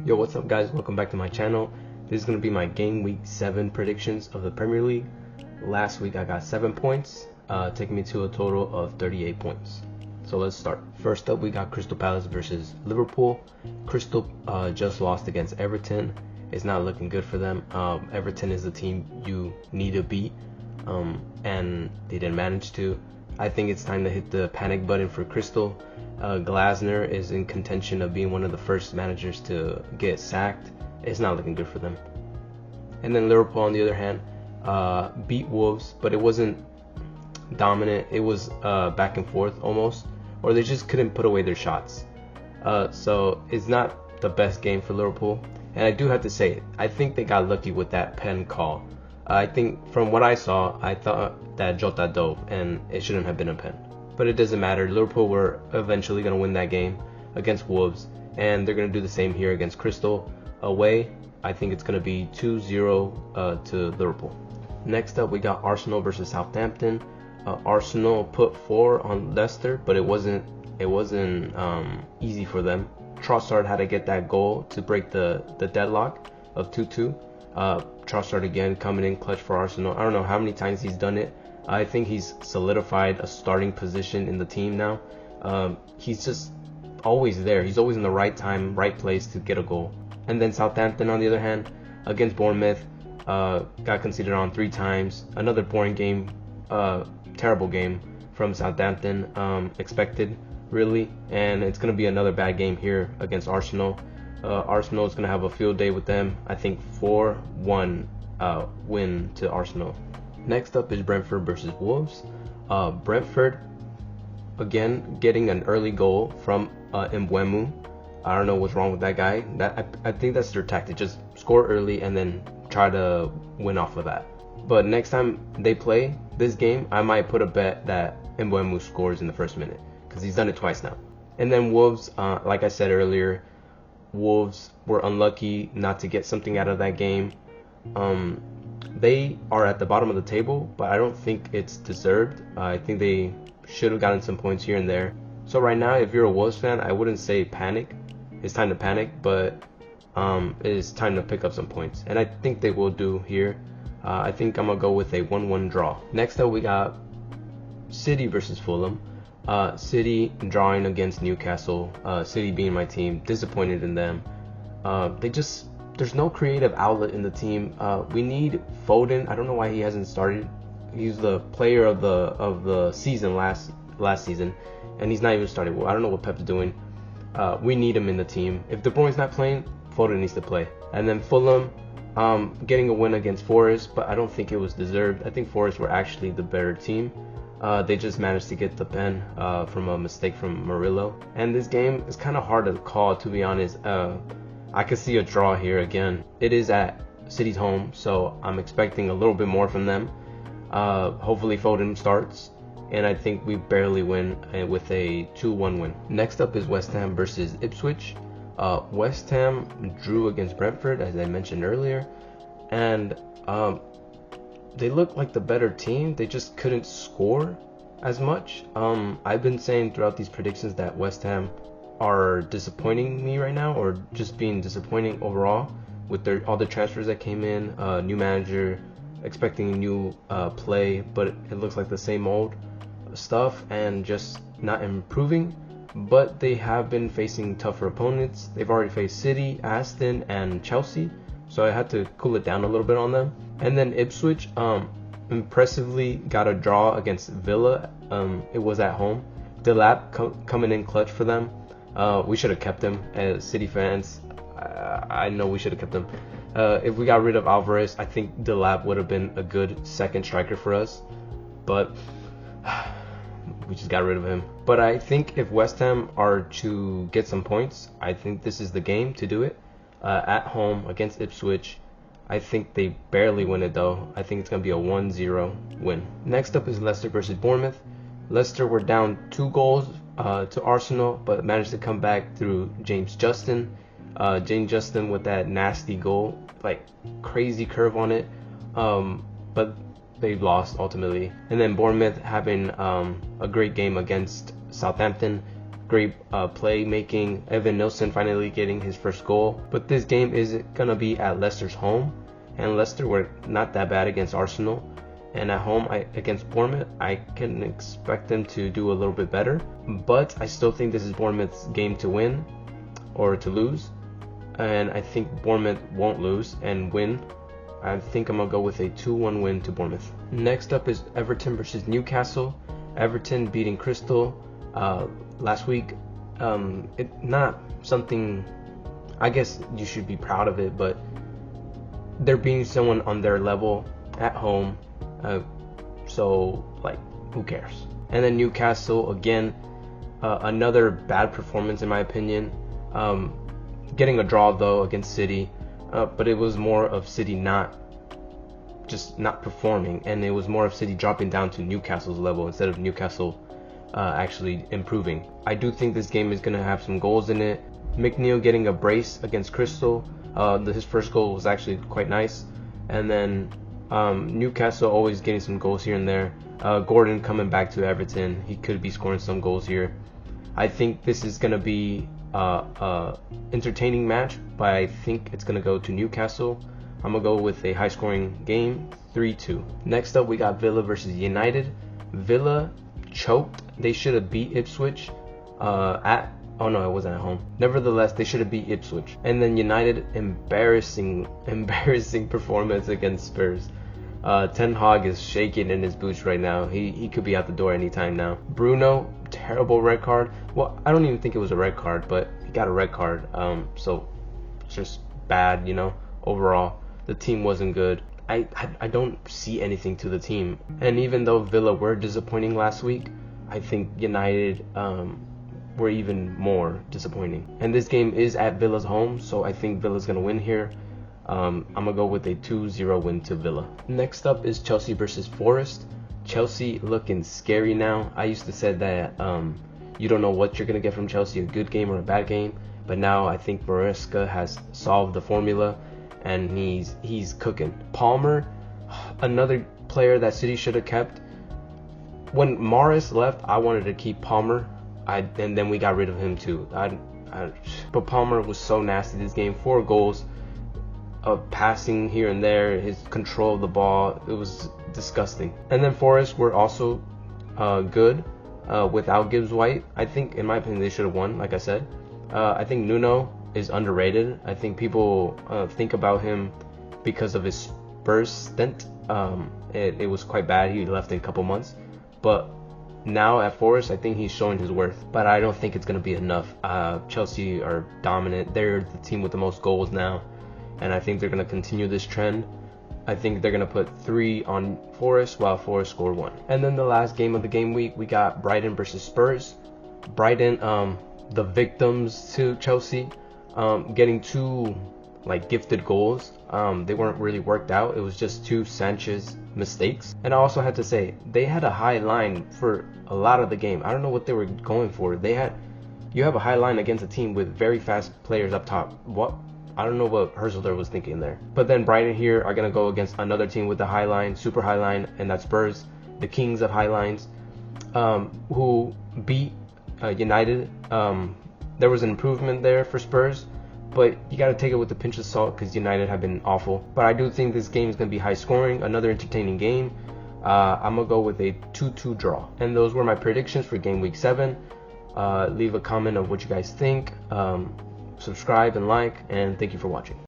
Yo, what's up guys? Welcome back to my channel. This is going to be my game week 7 predictions of the Premier League. Last week I got 7 points, taking me to a total of 38 points. So let's start. First up, we got Crystal Palace versus Liverpool. Crystal just lost against Everton. It's not looking good for them. Everton is the team you need to beat, and they didn't manage to. I think it's time to hit the panic button for Crystal. Glasner is in contention of being one of the first managers to get sacked. It's not looking good for them. And then Liverpool, on the other hand, beat Wolves, but it wasn't dominant. It was back and forth almost, or they just couldn't put away their shots. So it's not the best game for Liverpool. And I do have to say, I think they got lucky with that pen call. I think from what I saw, I thought that Jota dove, and it shouldn't have been a pen. But it doesn't matter. Liverpool were eventually going to win that game against Wolves, and they're going to do the same here against Crystal away. I think it's going to be 2-0 to Liverpool. Next up, we got Arsenal versus Southampton. Arsenal put 4 on Leicester, but it wasn't easy for them. Trossard had to get that goal to break the deadlock of 2-2. Trossard again coming in clutch for Arsenal. I don't know how many times he's done it. I think he's solidified a starting position in the team now. He's just always there. He's always in the right time, right place to get a goal. And then Southampton, on the other hand, against Bournemouth, got conceded on 3 times. Another boring game, terrible game from Southampton, expected really. And it's going to be another bad game here against Arsenal. Arsenal is going to have a field day with them. I think 4-1 win to Arsenal. Next up is Brentford versus Wolves. Brentford, again, getting an early goal from Mbeumo. I don't know what's wrong with that guy. I think that's their tactic. Just score early and then try to win off of that. But next time they play this game, I might put a bet that Mbeumo scores in the first minute, because he's done it twice now. And then Wolves, like I said earlier, Wolves were unlucky not to get something out of that game. They are at the bottom of the table, but I don't think it's deserved. I think they should have gotten some points here and there. So right now, if you're a Wolves fan, I wouldn't say panic. It's time to panic, but it is time to pick up some points. And I think they will do here. I think I'm going to go with a 1-1 draw. Next up, we got City versus Fulham. City drawing against Newcastle. City being my team, disappointed in them. There's no creative outlet in the team. We need Foden. I don't know why he hasn't started. He's the player of the season last season, and he's not even started. Well, I don't know what Pep's doing. We need him in the team. If De Bruyne's not playing, Foden needs to play. And then Fulham, getting a win against Forest, but I don't think it was deserved. I think Forest were actually the better team. They just managed to get the pen from a mistake from Murillo. And this game is kind of hard to call, to be honest. I could see a draw here again. It is at City's home, so I'm expecting a little bit more from them. Hopefully Foden starts, and I think we barely win with a 2-1 win. Next up is West Ham versus Ipswich. West Ham drew against Brentford, as I mentioned earlier, and they look like the better team. They just couldn't score as much. I've been saying throughout these predictions that West Ham are disappointing me right now, or just being disappointing overall with all the transfers that came in, new manager, expecting new play, but it looks like the same old stuff and just not improving. But they have been facing tougher opponents. They've already faced City, Aston, and Chelsea, so I had to cool it down a little bit on them. And then Ipswich impressively got a draw against Villa. It was at home. Delap coming in clutch for them. We should have kept him as City fans. I know we should have kept him. If we got rid of Alvarez, I think Delap would have been a good second striker for us, but we just got rid of him. But I think if West Ham are to get some points, I think this is the game to do it. At home against Ipswich, I think they barely win it though. I think it's going to be a 1-0 win. Next up is Leicester versus Bournemouth. Leicester were down 2 goals to Arsenal, but managed to come back through James Justin. James Justin with that nasty goal, like crazy curve on it, but they lost ultimately. And then Bournemouth having a great game against Southampton. great playmaking. Evan Nilsson finally getting his first goal. But this game is gonna be at Leicester's home, and Leicester were not that bad against Arsenal. And at home against Bournemouth, I can expect them to do a little bit better. But I still think this is Bournemouth's game to win or to lose. And I think Bournemouth won't lose and win. I think I'm going to go with a 2-1 win to Bournemouth. Next up is Everton versus Newcastle. Everton beating Crystal last week. Not something, I guess you should be proud of it, but they're beating someone on their level at home. So like, who cares? And then Newcastle again, another bad performance in my opinion. Getting a draw though against City, but it was more of City not performing, and it was more of City dropping down to Newcastle's level instead of Newcastle actually improving. I do think this game is gonna have some goals in it. McNeil getting a brace against Crystal. His first goal was actually quite nice, and then Newcastle always getting some goals here and there. Gordon coming back to Everton, he could be scoring some goals here. I think this is going to be entertaining match, but I think it's going to go to Newcastle. I'm going to go with a high scoring game, 3-2. Next up we got Villa versus United. Villa choked. They should have beat Ipswich oh no, it wasn't at home. Nevertheless, they should have beat Ipswich. And then United, embarrassing performance against Spurs. Ten Hag is shaking in his boots right now. He could be out the door anytime now. Bruno, terrible red card. Well, I don't even think it was a red card, but he got a red card. So it's just bad, you know. Overall, the team wasn't good. I don't see anything to the team. And even though Villa were disappointing last week, I think United were even more disappointing. And this game is at Villa's home, so I think Villa's gonna win here. I'm gonna go with a 2-0 win to Villa. Next up is Chelsea versus Forest. Chelsea looking scary now. I used to say that you don't know what you're gonna get from Chelsea, a good game or a bad game, but now I think Maresca has solved the formula and he's cooking. Palmer, another player that City should have kept. When Morris left, I wanted to keep Palmer. And then we got rid of him too. But Palmer was so nasty this game. 4 goals, passing here and there, his control of the ball, it was disgusting. And then Forest were also good without Gibbs White. I think, in my opinion, they should have won. Like I said, I think Nuno is underrated. I think people think about him because of his Spurs stint. It was quite bad. He left in a couple months, but now at Forest, I think he's showing his worth, but I don't think it's going to be enough. Chelsea are dominant. They're the team with the most goals now, and I think they're going to continue this trend. I think they're going to put 3 on Forest, while Forest score 1. And then the last game of the game week, we got Brighton versus Spurs. Brighton, the victims to Chelsea, getting 2 gifted goals. They weren't really worked out. It was just 2 Sanchez mistakes. And I also had to say, they had a high line for a lot of the game. I don't know what they were going for. You have a high line against a team with very fast players up top. I don't know what Herzler was thinking there. But then Brighton here are going to go against another team with a high line, super high line, and that's Spurs, the kings of high lines, who beat United. There was an improvement there for Spurs, but you got to take it with a pinch of salt because United have been awful. But I do think this game is going to be high scoring, another entertaining game. I'm going to go with a 2-2 draw. And those were my predictions for game week 7. Leave a comment of what you guys think. Subscribe and like, and thank you for watching.